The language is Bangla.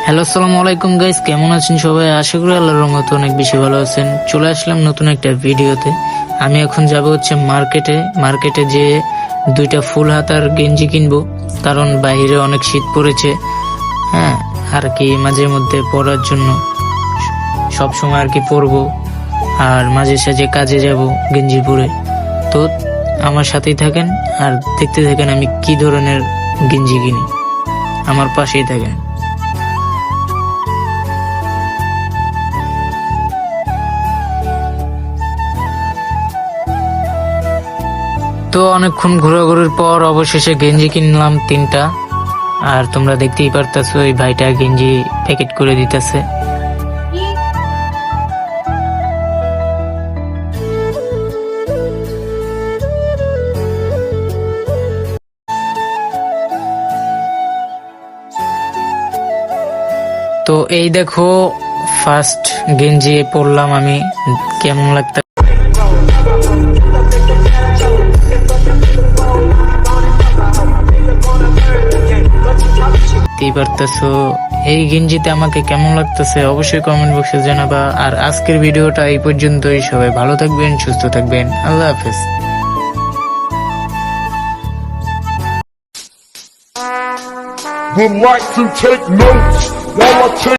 হ্যালো, আসসালামু আলাইকুম গাইস, কেমন আছেন সবাই? আশা করি আল্লাহর রহমতে অনেক বেশি ভালো আছেন। চলে আসলাম নতুন একটা ভিডিওতে। আমি এখন যাব হচ্ছে মার্কেটে যে দুইটা ফুল হাতার গেঞ্জি কিনবো, কারণ বাইরে অনেক শীত পড়েছে। হ্যাঁ, আর কি মাঝে মধ্যে পরার জন্য সব সময় আর কি পরবো, আর মাঝে সাঝে কাজে যাব গেঞ্জি পরে। তো আমার সাথেই থাকেন আর দেখতে থাকেন আমি কি ধরনের গেঞ্জি কিনি। আমার পাশেই থাকেন। তো অনেকক্ষণ ঘোরাঘুরির পর অবশেষে গেঞ্জি কিনলাম 3টা। আর তোমরা দেখতেই পারতেছো এই ভাইটা গেঞ্জি প্যাকেট করে দিতেছে। তো এই দেখো, ফার্স্ট গেঞ্জি পরলাম আমি, কেমন লাগতে পারতেছো। এই গেঞ্জিতে আমাকে কেমন লাগতেছে অবশ্যই কমেন্ট বক্সে জানাবা। আর আজকের ভিডিওটা এই পর্যন্তই। সবাই ভালো থাকবেন, সুস্থ থাকবেন, আল্লাহ হাফেজ। Would like to take notes while I take